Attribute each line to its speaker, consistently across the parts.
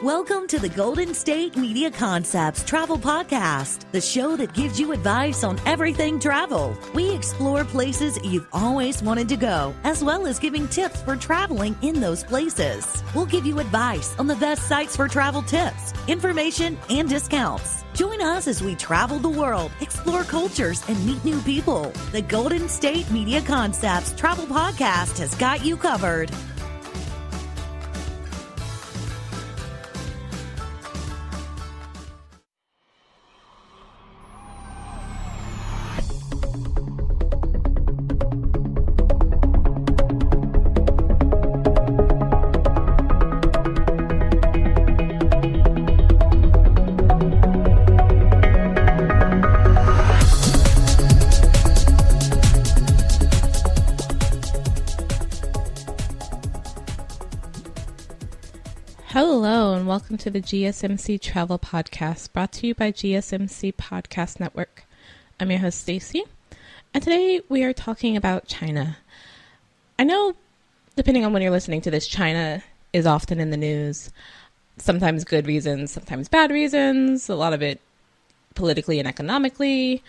Speaker 1: Welcome to the Golden State Media Concepts Travel Podcast, the show that gives you advice on everything travel. We explore places you've always wanted to go, as well as giving tips for traveling in those places. We'll give you advice on the best sites for travel tips, information, and discounts. Join us as we travel the world, explore cultures, and meet new people. The Golden State Media Concepts Travel Podcast has got you covered.
Speaker 2: Hello and welcome to the GSMC Travel Podcast, brought to you by GSMC Podcast Network. I'm your host, Staci, and today we are talking about China. I know, depending on when you're listening to this, China is often in the news. Sometimes good reasons, sometimes bad reasons, a lot of it politically and economically.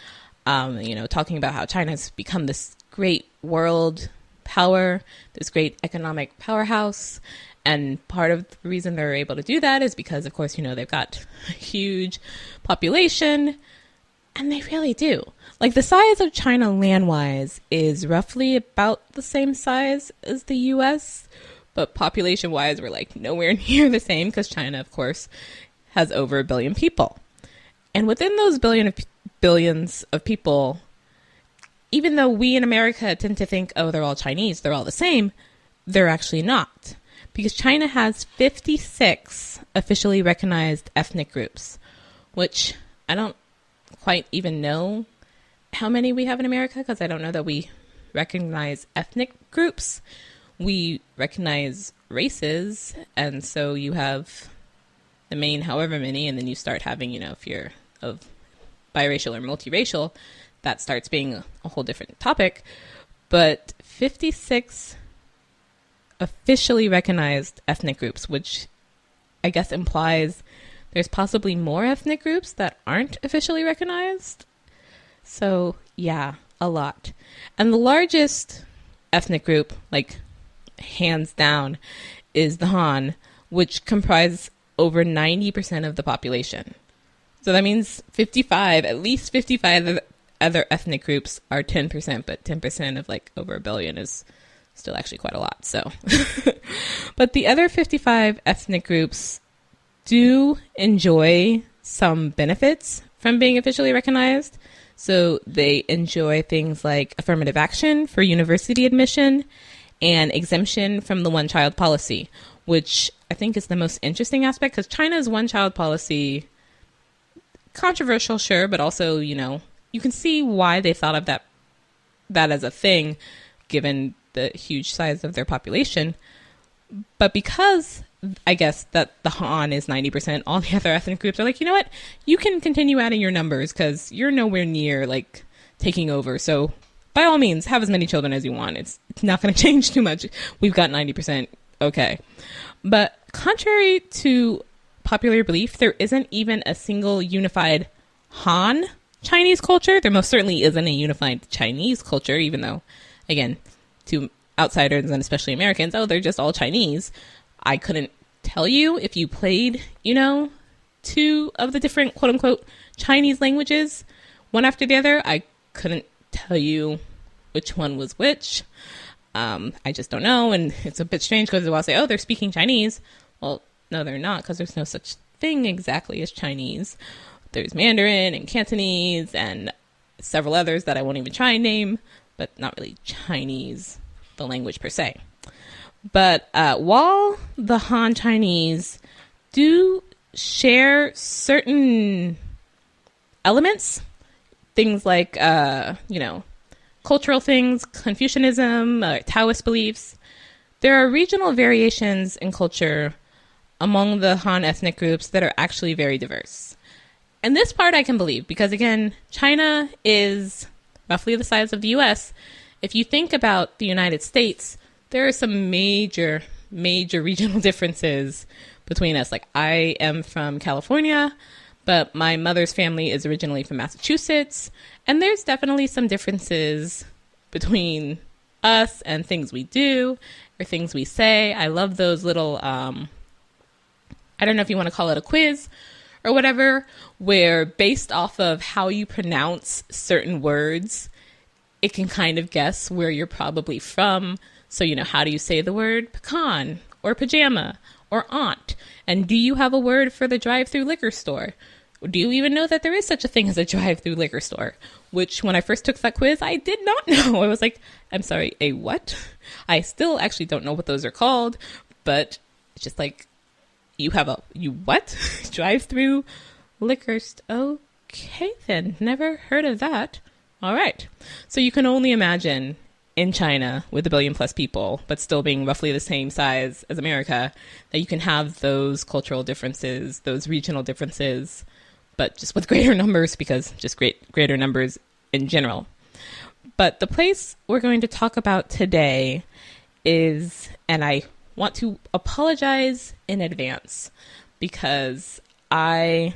Speaker 2: Talking about how China's become this great world power, this great economic powerhouse. And part of the reason they're able to do that is because, of course, they've got a huge population, and they really do. Like, the size of China land-wise is roughly about the same size as the U.S., but population-wise, we're like nowhere near the same because China, of course, has over 1 billion people. And within those billions of people, even though we in America tend to think, oh, they're all Chinese, they're all the same, they're actually not. Because China has 56 officially recognized ethnic groups, which I don't quite even know how many we have in America, because I don't know that we recognize ethnic groups. We recognize races, and so you have the main however many, and then you start having, if you're of biracial or multiracial, that starts being a whole different topic. But 56 officially recognized ethnic groups, which I guess implies there's possibly more ethnic groups that aren't officially recognized. So yeah, a lot. And the largest ethnic group, like hands down, is the Han, which comprise over 90% of the population. So that means at least 55 other ethnic groups are 10%, but 10% of like over 1 billion is still actually quite a lot. So, but the other 55 ethnic groups do enjoy some benefits from being officially recognized. So they enjoy things like affirmative action for university admission and exemption from the one-child policy, which I think is the most interesting aspect, because China's one-child policy, controversial, sure, but also, you can see why they thought of that as a thing, given the huge size of their population. But because I guess that the Han is 90%, all the other ethnic groups are like, you know what, you can continue adding your numbers because you're nowhere near like taking over. So by all means, have as many children as you want. It's not going to change too much. We've got 90%. Okay. But contrary to popular belief, there isn't even a single unified Han Chinese culture. There most certainly isn't a unified Chinese culture, even though, again, to outsiders and especially Americans, oh, they're just all Chinese. I couldn't tell you if you played, 2 of the different quote unquote Chinese languages, one after the other. I couldn't tell you which one was which. I just don't know. And it's a bit strange because they'll say, oh, they're speaking Chinese. Well, no, they're not, because there's no such thing exactly as Chinese. There's Mandarin and Cantonese and several others that I won't even try and name, but not really Chinese, the language per se. But while the Han Chinese do share certain elements, things like, cultural things, Confucianism, Taoist beliefs, there are regional variations in culture among the Han ethnic groups that are actually very diverse. And this part I can believe because, again, China is roughly the size of the U.S. If you think about the United States, there are some major regional differences between us. Like, I am from California, but my mother's family is originally from Massachusetts. And there's definitely some differences between us and things we do or things we say. I love those little, I don't know if you want to call it a quiz or whatever, where based off of how you pronounce certain words, it can kind of guess where you're probably from. So, how do you say the word pecan or pajama or aunt? And do you have a word for the drive-through liquor store? Do you even know that there is such a thing as a drive-through liquor store? Which, when I first took that quiz, I did not know. I was like, I'm sorry, a what? I still actually don't know what those are called, but it's just like, you what? Drive-through liquor store? Okay, then. Never heard of that. All right. So you can only imagine in China with 1 billion plus people, but still being roughly the same size as America, that you can have those cultural differences, those regional differences, but just with greater numbers, because just greater numbers in general. But the place we're going to talk about today is, and I want to apologize in advance because I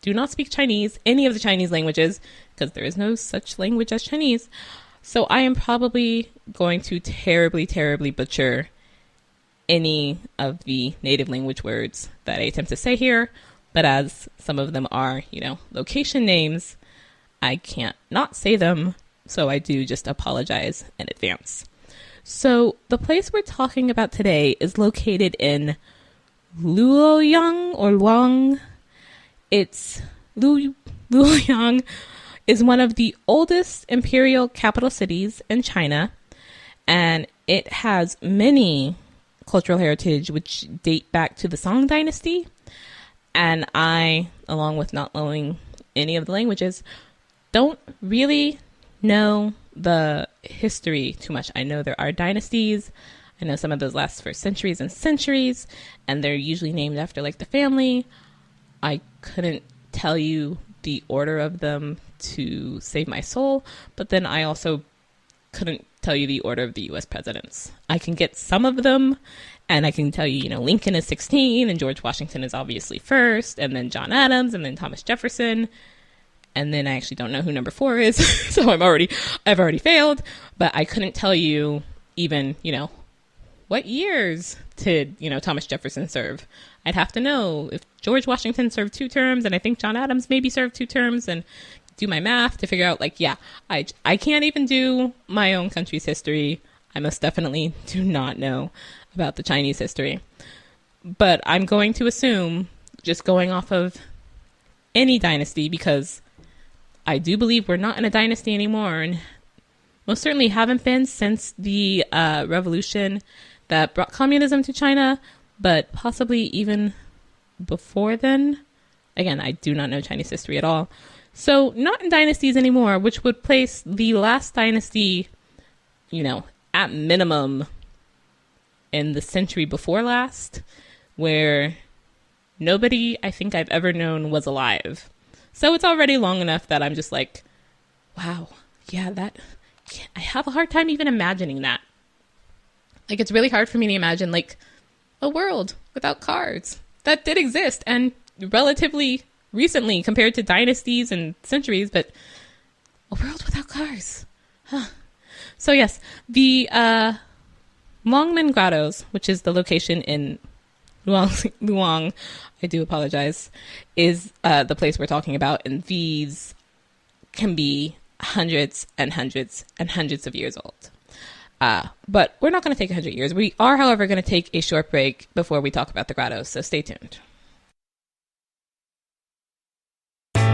Speaker 2: do not speak Chinese, any of the Chinese languages, because there is no such language as Chinese. So I am probably going to terribly, terribly butcher any of the native language words that I attempt to say here. But as some of them are, location names, I can't not say them. So I do just apologize in advance. So the place we're talking about today is located in Luoyang or Luang. Luoyang is one of the oldest imperial capital cities in China, and it has many cultural heritage which date back to the Song Dynasty. And I, along with not knowing any of the languages, don't really know the history too much. I know there are dynasties. I know some of those last for centuries and centuries, and they're usually named after like the family. I couldn't tell you the order of them to save my soul, but then I also couldn't tell you the order of the U.S. presidents. I can get some of them, and I can tell you, Lincoln is 16, and George Washington is obviously first, and then John Adams, and then Thomas Jefferson, and then I actually don't know who number 4 is, so I've already failed, but I couldn't tell you even, what years did, Thomas Jefferson serve? I'd have to know if George Washington served 2 terms, and I think John Adams maybe served 2 terms, and do my math to figure out, I can't even do my own country's history. I most definitely do not know about the Chinese history. But I'm going to assume, just going off of any dynasty, because I do believe we're not in a dynasty anymore, and most certainly haven't been since the revolution that brought communism to China, but possibly even before then. Again, I do not know Chinese history at all. So not in dynasties anymore, which would place the last dynasty, at minimum in the century before last, where nobody I think I've ever known was alive. So it's already long enough that I'm just like, wow, yeah, I have a hard time even imagining that. Like, it's really hard for me to imagine, a world without cars. That did exist, and relatively recently compared to dynasties and centuries, but a world without cars. Huh. So yes, the Longmen Grottoes, which is the location in Luang, I do apologize, is the place we're talking about, and these can be hundreds and hundreds and hundreds of years old. But we're not going to take 100 years. We are, however, going to take a short break before we talk about the grottos, so stay tuned.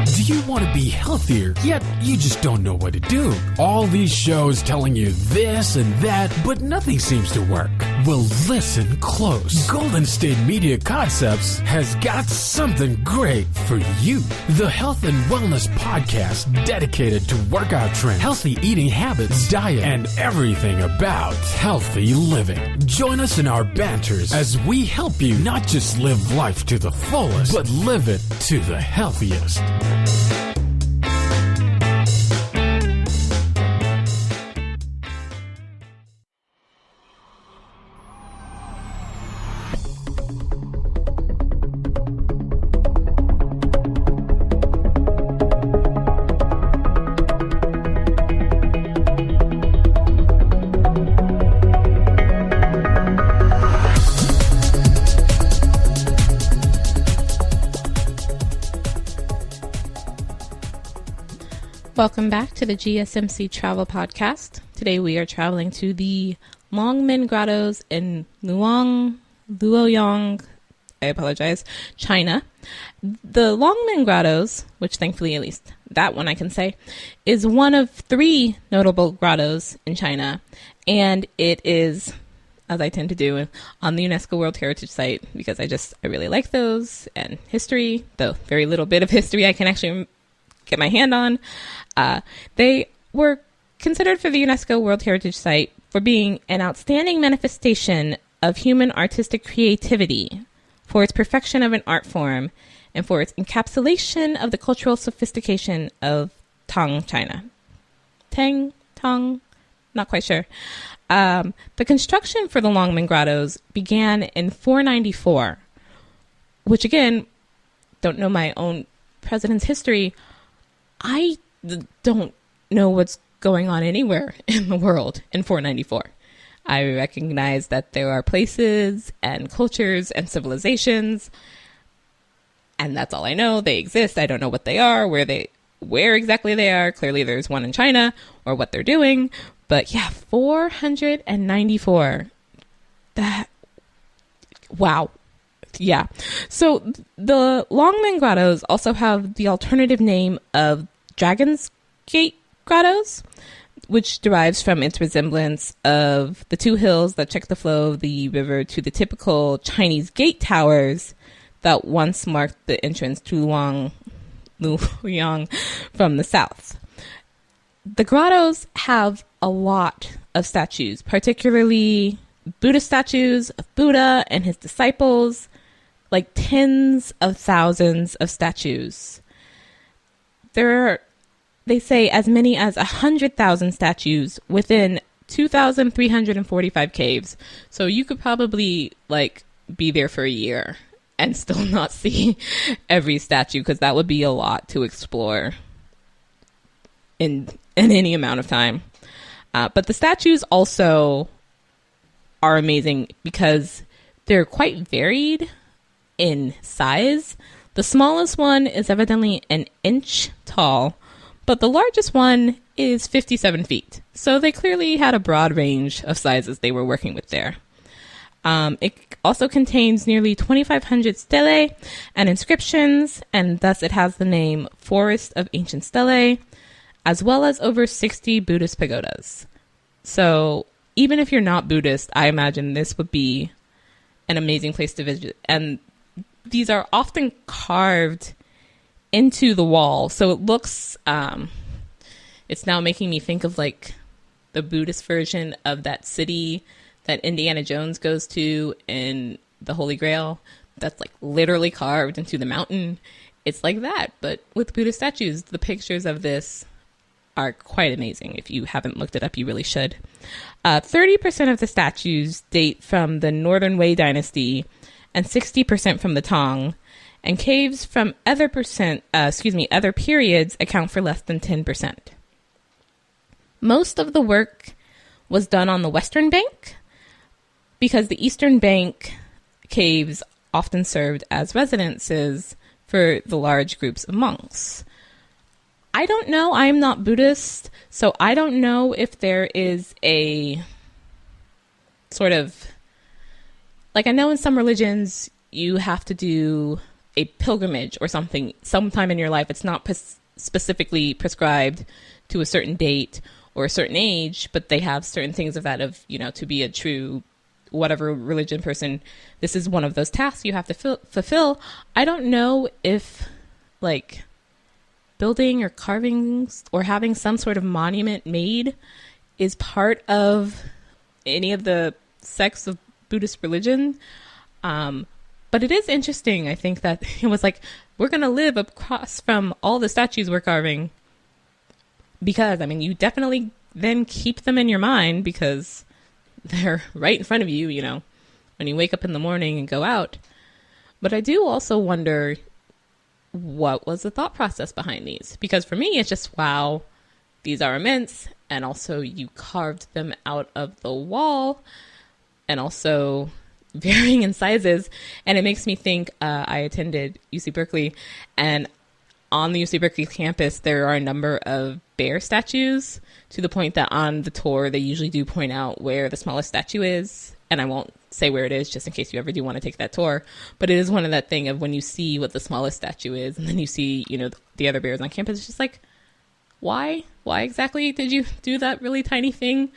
Speaker 3: Do you want to be healthier, yet you just don't know what to do? All these shows telling you this and that, but nothing seems to work. Well, listen close. Golden State Media Concepts has got something great for you. The Health and Wellness Podcast dedicated to workout trends, healthy eating habits, diet, and everything about healthy living. Join us in our banters as we help you not just live life to the fullest, but live it to the healthiest.
Speaker 2: Welcome back to the GSMC Travel Podcast. Today we are traveling to the Longmen Grottoes in Luoyang, I apologize, China. The Longmen Grottoes, which thankfully at least that one I can say, is one of 3 notable grottos in China. And it is, as I tend to do, on the UNESCO World Heritage Site because I really like those, and history, though very little bit of history I can actually get my hand on. They were considered for the UNESCO World Heritage Site for being an outstanding manifestation of human artistic creativity, for its perfection of an art form, and for its encapsulation of the cultural sophistication of Tang China. Tang, not quite sure. The construction for the Longmen Grottoes began in 494, which again, don't know my own president's history. I don't know what's going on anywhere in the world in 494. I recognize that there are places and cultures and civilizations, and that's all I know. They exist. I don't know what they are, where exactly they are. Clearly there's one in China, or what they're doing. But yeah, 494. Wow. Yeah. So the Longmen Grottoes also have the alternative name of Dragon's Gate Grottoes, which derives from its resemblance of the 2 hills that check the flow of the river to the typical Chinese gate towers that once marked the entrance to Luoyang from the south. The grottos have a lot of statues, particularly Buddhist statues of Buddha and his disciples, like tens of thousands of statues. There are, they say, as many as 100,000 statues within 2,345 caves. So you could probably be there for a year and still not see every statue, because that would be a lot to explore in any amount of time. But the statues also are amazing because they're quite varied in size. The smallest one is evidently an inch tall, but the largest one is 57 feet. So they clearly had a broad range of sizes they were working with there. It also contains nearly 2,500 stelae and inscriptions, and thus it has the name Forest of Ancient Stelae, as well as over 60 Buddhist pagodas. So even if you're not Buddhist, I imagine this would be an amazing place to visit. And these are often carved into the wall. So it looks, it's now making me think of the Buddhist version of that city that Indiana Jones goes to in the Holy Grail. That's literally carved into the mountain. It's like that, but with Buddhist statues. The pictures of this are quite amazing. If you haven't looked it up, you really should. 30% of the statues date from the Northern Wei dynasty and 60% from the Tang, and caves from other periods account for less than 10%. Most of the work was done on the western bank, because the eastern bank caves often served as residences for the large groups of monks. I don't know. I am not Buddhist, so I don't know if there is a sort of, I know in some religions you have to do a pilgrimage or something sometime in your life. It's not specifically prescribed to a certain date or a certain age, but they have certain things of that, to be a true whatever religion person. This is one of those tasks you have to fulfill. I don't know if building or carving or having some sort of monument made is part of any of the sects of Buddhist religion. But it is interesting, I think, that it was we're going to live across from all the statues we're carving. Because, you definitely then keep them in your mind because they're right in front of you, when you wake up in the morning and go out. But I do also wonder, what was the thought process behind these? Because for me, it's just, wow, these are immense. And also you carved them out of the wall, and also varying in sizes. And it makes me think, I attended UC Berkeley, and on the UC Berkeley campus, there are a number of bear statues, to the point that on the tour, they usually do point out where the smallest statue is. And I won't say where it is, just in case you ever do want to take that tour. But it is one of that thing of when you see what the smallest statue is, and then you see, you know, the other bears on campus, it's just like, why? Why exactly did you do that really tiny thing?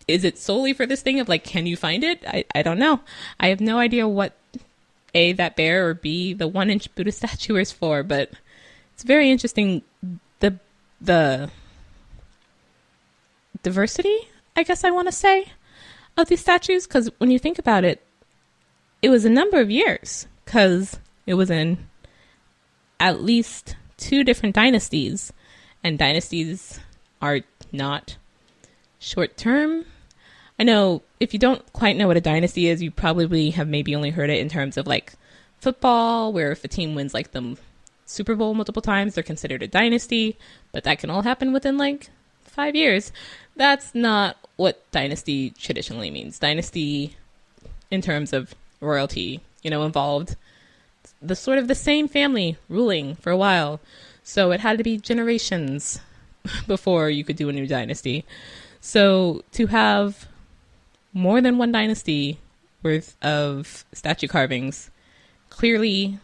Speaker 2: Is it solely for this thing of like, can you find it? I don't know. I have no idea what A, that bear, or B, the 1-inch Buddha statue is for, but it's very interesting. The diversity, I guess I want to say, of these statues, because when you think about it, it was a number of years, because it was in at least 2 different dynasties, and dynasties are not short term. I know if you don't quite know what a dynasty is, you probably have maybe only heard it in terms of like football, where if a team wins like the Super Bowl multiple times, they're considered a dynasty, but that can all happen within like 5 years. That's not what dynasty traditionally means. Dynasty, in terms of royalty, you know, involved the sort of the same family ruling for a while. So it had to be generations before you could do a new dynasty. So to have more than one dynasty worth of statue carvings, clearly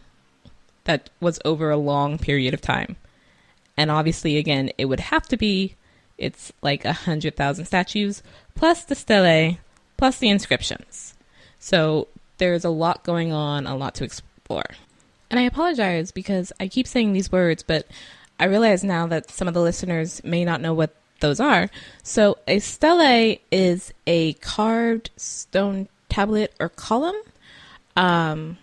Speaker 2: that was over a long period of time. And obviously, again, it would have to be, it's like 100,000 statues, plus the stelae, plus the inscriptions. So there's a lot going on, a lot to explore. And I apologize because I keep saying these words, but I realize now that some of the listeners may not know what those are. So a stele is a carved stone tablet or column. In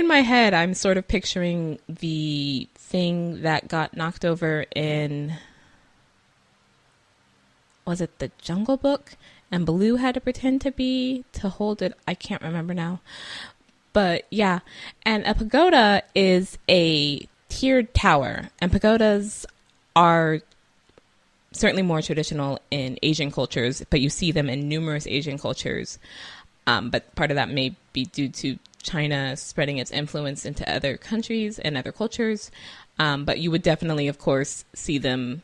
Speaker 2: my head, I'm sort of picturing the thing that got knocked over in, was it the Jungle Book? And Baloo had to pretend to hold it. I can't remember now. But yeah, and a pagoda is a tiered tower, and pagodas are certainly more traditional in Asian cultures, but you see them in numerous Asian cultures. But part of that may be due to China spreading its influence into other countries and other cultures. But you would definitely, of course, see them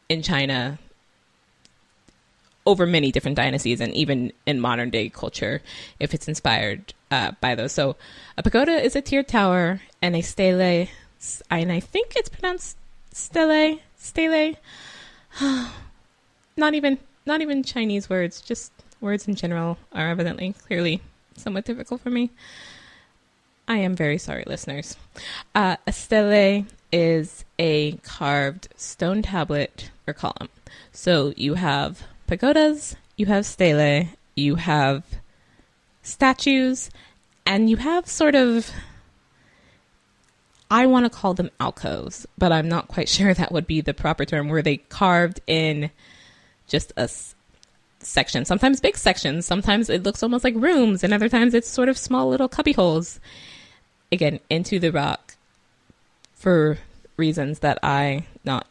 Speaker 2: in China over many different dynasties, and even in modern day culture, if it's inspired by those. So a pagoda is a tiered tower, and a stele, and I think it's pronounced stele. Not even Chinese words, just words in general are evidently, clearly, somewhat difficult for me. I am very sorry, listeners. A stele is a carved stone tablet or column. So you have pagodas, you have stele, you have statues, and you have sort of, I want to call them alcoves, but I'm not quite sure that would be the proper term, where they carved in just a section, sometimes big sections, sometimes it looks almost like rooms, and other times it's sort of small little cubby holes, again, into the rock, for reasons that I, not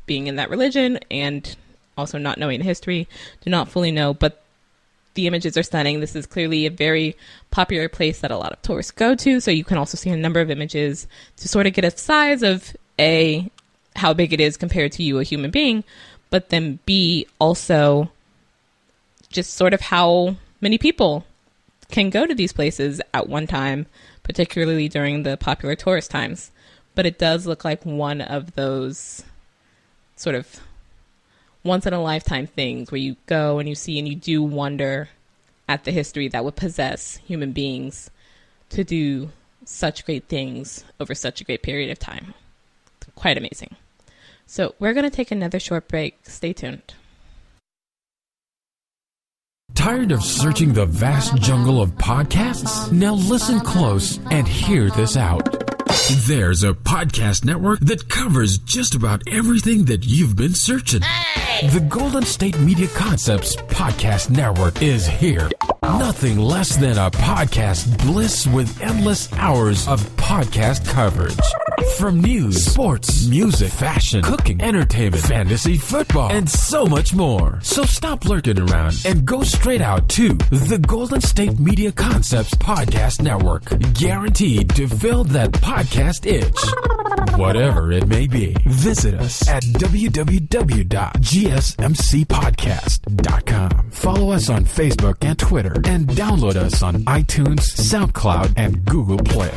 Speaker 2: being in that religion and also not knowing history, do not fully know, but the images are stunning. This is clearly a very popular place that a lot of tourists go to, so you can also see a number of images to sort of get a size of A, how big it is compared to you, a human being, but then B, also just sort of how many people can go to these places at one time, particularly during the popular tourist times. But it does look like one of those sort of once-in-a-lifetime things where you go and you see and you do wonder at the history that would possess human beings to do such great things over such a great period of time. Quite amazing. So we're going to take another short break. Stay tuned.
Speaker 3: Tired of searching the vast jungle of podcasts? Now listen close and hear this out. There's a podcast network that covers just about everything that you've been searching. Hey! The Golden State Media Concepts Podcast Network is here. Nothing less than a podcast bliss with endless hours of podcast coverage. From news, sports, music, fashion, cooking, entertainment, fantasy, football, and so much more. So stop lurking around and go straight out to the Golden State Media Concepts Podcast Network. Guaranteed to fill that podcast itch. Whatever it may be. Visit us at www.gsmcpodcast.com. Follow us on Facebook and Twitter, and download us on iTunes, SoundCloud, and Google Play.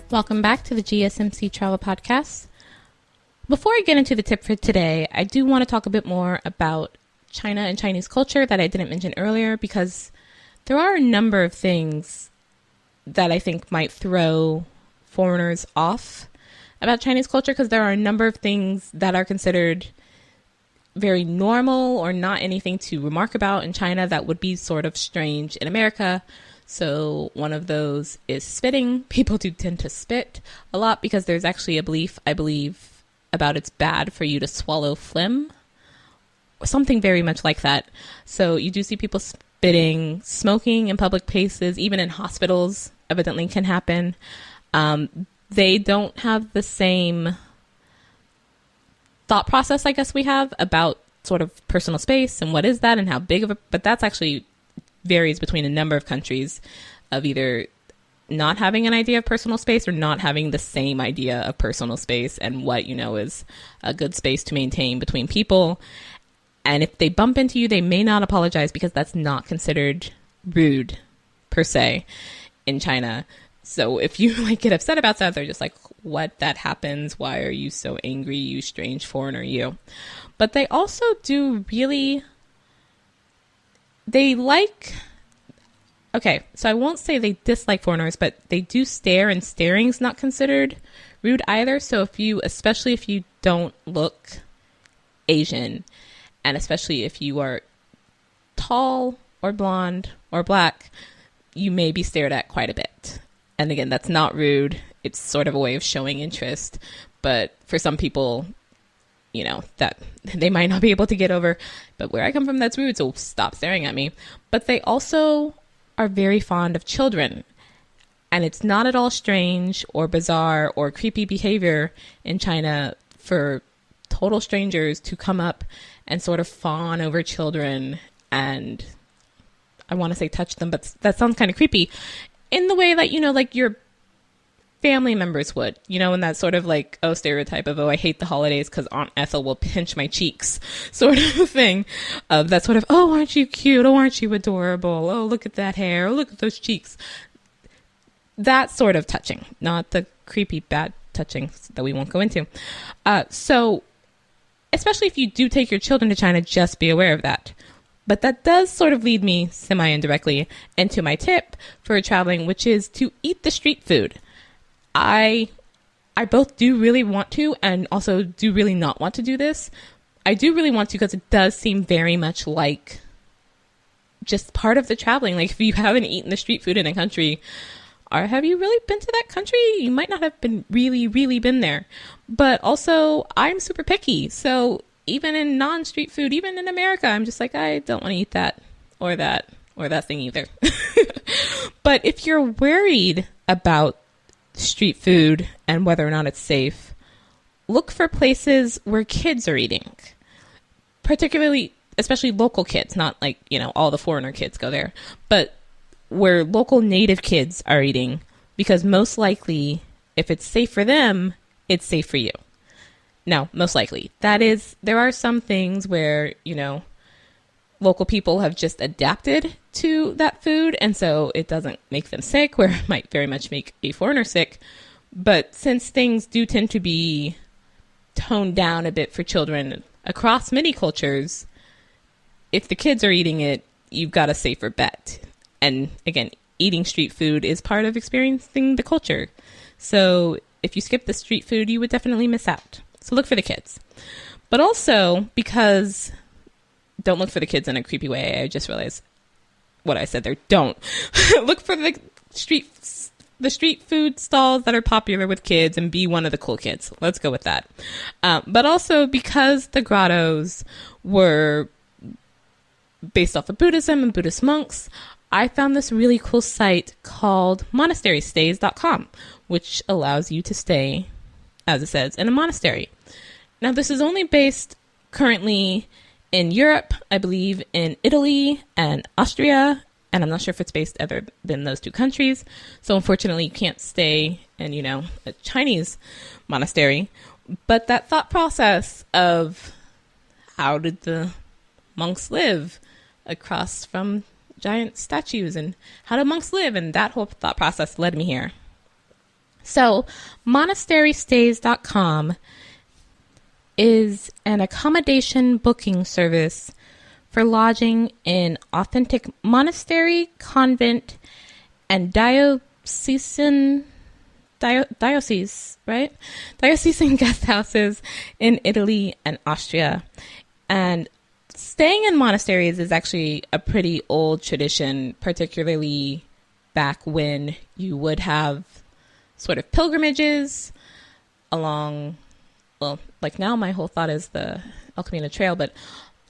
Speaker 2: Welcome back to the GSMC Travel Podcast. Before I get into the tip for today, I do want to talk a bit more about China and Chinese culture that I didn't mention earlier, because there are a number of things that I think might throw foreigners off about Chinese culture, because there are a number of things that are considered very normal or not anything to remark about in China that would be sort of strange in America. So one of those is spitting. People do tend to spit a lot because there's actually a belief, I believe, about it's bad for you to swallow phlegm or something very much like that. So you do see people spitting. Smoking in public places, even in hospitals, evidently can happen. They don't have the same thought process, I guess, we have about sort of personal space and what is that and how big of a, but that's actually varies between a number of countries of either not having an idea of personal space or not having the same idea of personal space and what, you know, is a good space to maintain between people. And if they bump into you, they may not apologize because that's not considered rude per se in China. So if you like get upset about that, they're just like, what, that happens? Why are you so angry, you strange foreigner, you? But they also do really, they like, okay, so I won't say they dislike foreigners, but they do stare, and staring's not considered rude either. So if you, especially if you don't look Asian, and especially if you are tall or blonde or black, you may be stared at quite a bit. And again, that's not rude. It's sort of a way of showing interest. But for some people, you know, that they might not be able to get over. But where I come from, that's rude, so stop staring at me. But they also are very fond of children. And it's not at all strange or bizarre or creepy behavior in China for total strangers to come up and sort of fawn over children and, I want to say touch them, but that sounds kind of creepy, in the way that, you know, like your family members would, you know, in that sort of like, oh, stereotype of, oh, I hate the holidays because Aunt Ethel will pinch my cheeks sort of thing. That sort of, oh, aren't you cute? Oh, aren't you adorable? Oh, look at that hair. Oh, look at those cheeks. That sort of touching, not the creepy bad touching that we won't go into. So especially if you do take your children to China, just be aware of that. But that does sort of lead me semi-indirectly into my tip for traveling, which is to eat the street food. I both do really want to and also do really not want to do this. I do really want to because it does seem very much like just part of the traveling. Like if you haven't eaten the street food in a country, or have you really been to that country? You might not have been really been there. But also, I'm super picky. So even in non-street food, even in America, I'm just like, I don't want to eat that or that thing either. But if you're worried about street food and whether or not it's safe, look for places where kids are eating. Particularly, especially local kids, not like, you know, all the foreigner kids go there, but where local native kids are eating, because most likely, if it's safe for them, it's safe for you. Now, most likely. That is, there are some things where, you know, local people have just adapted to that food, and so it doesn't make them sick, where it might very much make a foreigner sick. But since things do tend to be toned down a bit for children across many cultures, if the kids are eating it, you've got a safer bet. And again, eating street food is part of experiencing the culture. So if you skip the street food, you would definitely miss out. So look for the kids. But also, because don't look for the kids in a creepy way. I just realized what I said there. Don't. Look for the street food stalls that are popular with kids and be one of the cool kids. Let's go with that. But also because the grottos were based off of Buddhism and Buddhist monks, I found this really cool site called monasterystays.com, which allows you to stay, as it says, in a monastery. Now, this is only based currently in Europe, I believe in Italy and Austria, and I'm not sure if it's based other than those two countries. So unfortunately, you can't stay in, a Chinese monastery. But that thought process of how did the monks live across from giant statues, and how do monks live, and that whole thought process led me here. So monasterystays.com is an accommodation booking service for lodging in authentic monastery, convent, and diocesan guest houses in Italy and Austria. And staying in monasteries is actually a pretty old tradition, particularly back when you would have sort of pilgrimages along, well, like now my whole thought is the El Camino Trail, but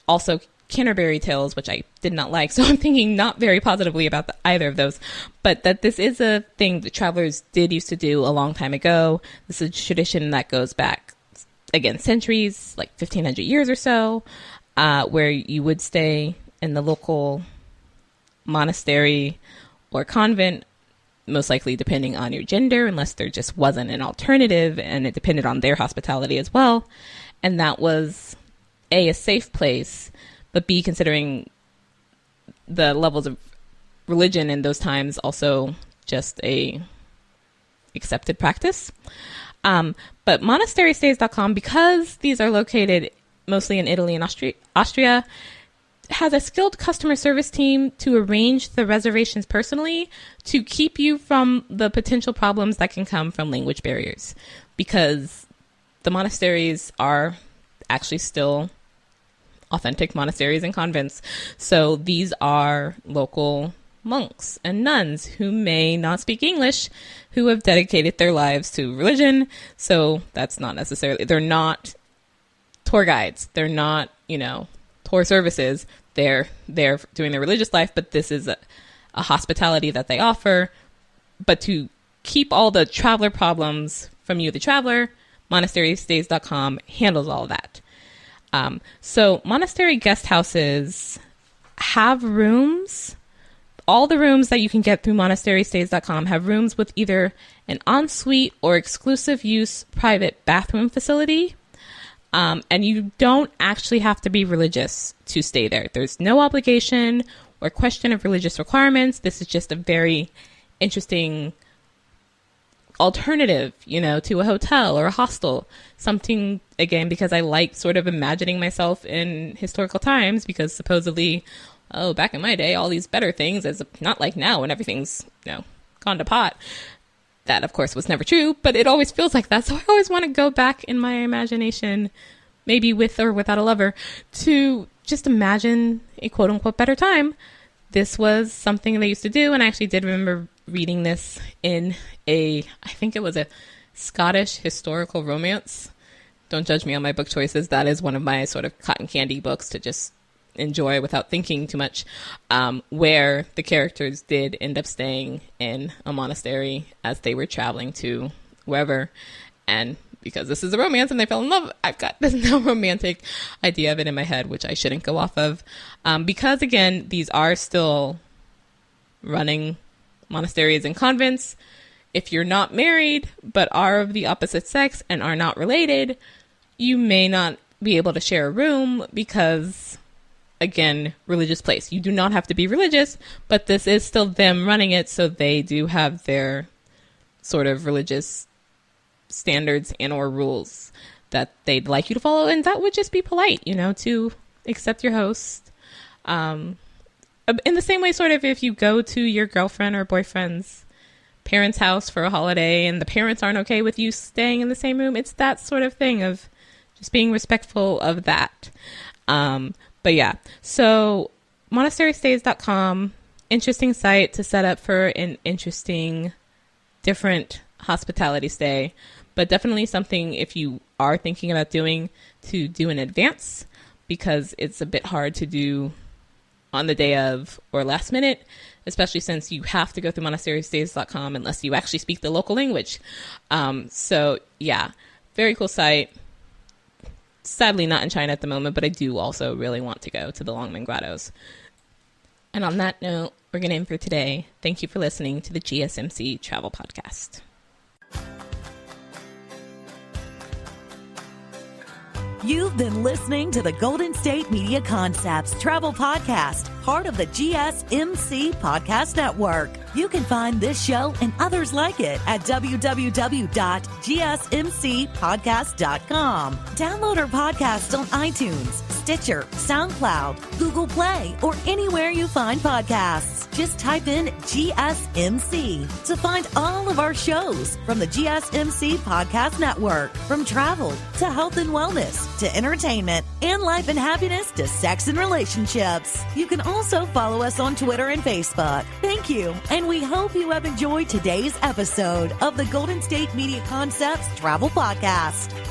Speaker 2: also Canterbury Tales, which I did not like. So I'm thinking not very positively about either of those, but that this is a thing that travelers did used to do a long time ago. This is a tradition that goes back, again, centuries, like 1500 years or so, where you would stay in the local monastery or convent, most likely depending on your gender, unless there just wasn't an alternative, and it depended on their hospitality as well. And that was A, a safe place, but B, considering the levels of religion in those times, also just a accepted practice. But monasterystays.com, because these are located mostly in Italy and Austria, has a skilled customer service team to arrange the reservations personally to keep you from the potential problems that can come from language barriers, because the monasteries are actually still authentic monasteries and convents. So these are local monks and nuns who may not speak English, who have dedicated their lives to religion. So that's not necessarily, they're not tour guides. They're not, tour services. They're doing their religious life, but this is a hospitality that they offer. But to keep all the traveler problems from you, the traveler, monasterystays.com handles all of that. So monastery guest houses have rooms. All the rooms that you can get through monasterystays.com have rooms with either an ensuite or exclusive use private bathroom facility. And you don't actually have to be religious to stay there. There's no obligation or question of religious requirements. This is just a very interesting alternative, to a hotel or a hostel. Something, again, because I like sort of imagining myself in historical times, because supposedly, back in my day, all these better things, as not like now when everything's, gone to pot. That, of course, was never true, but it always feels like that. So I always want to go back in my imagination, maybe with or without a lover, to just imagine a quote-unquote better time. This was something they used to do, and I actually did remember reading this in I think it was a Scottish historical romance. Don't judge me on my book choices. That is one of my sort of cotton candy books to just enjoy without thinking too much, where the characters did end up staying in a monastery as they were traveling to wherever. And because this is a romance and they fell in love, I've got this now romantic idea of it in my head, which I shouldn't go off of. Because again, these are still running monasteries and convents. If you're not married, but are of the opposite sex and are not related, you may not be able to share a room because, again, religious place. You do not have to be religious, but this is still them running it, so they do have their sort of religious standards and or rules that they'd like you to follow, and that would just be polite, to accept your host. in the same way, sort of, if you go to your girlfriend or boyfriend's parents' house for a holiday and the parents aren't okay with you staying in the same room, it's that sort of thing of just being respectful of that. But yeah, so monasterystays.com, interesting site to set up for an interesting, different hospitality stay, but definitely something if you are thinking about doing to do in advance, because it's a bit hard to do on the day of or last minute, especially since you have to go through monasterystays.com unless you actually speak the local language. So yeah, very cool site. Sadly not in China at the moment, but I do also really want to go to the Longmen Grottoes. And on that note, we're going to end for today. Thank you for listening to the GSMC Travel Podcast.
Speaker 1: You've been listening to the Golden State Media Concepts Travel Podcast, part of the GSMC Podcast Network. You can find this show and others like it at www.gsmcpodcast.com. Download our podcast on iTunes, Stitcher, SoundCloud, Google Play, or anywhere you find podcasts. Just type in GSMC to find all of our shows from the GSMC Podcast Network. From travel to health and wellness to entertainment and life and happiness to sex and relationships. You can also follow us on Twitter and Facebook. Thank you, and we hope you have enjoyed today's episode of the Golden State Media Concepts Travel Podcast.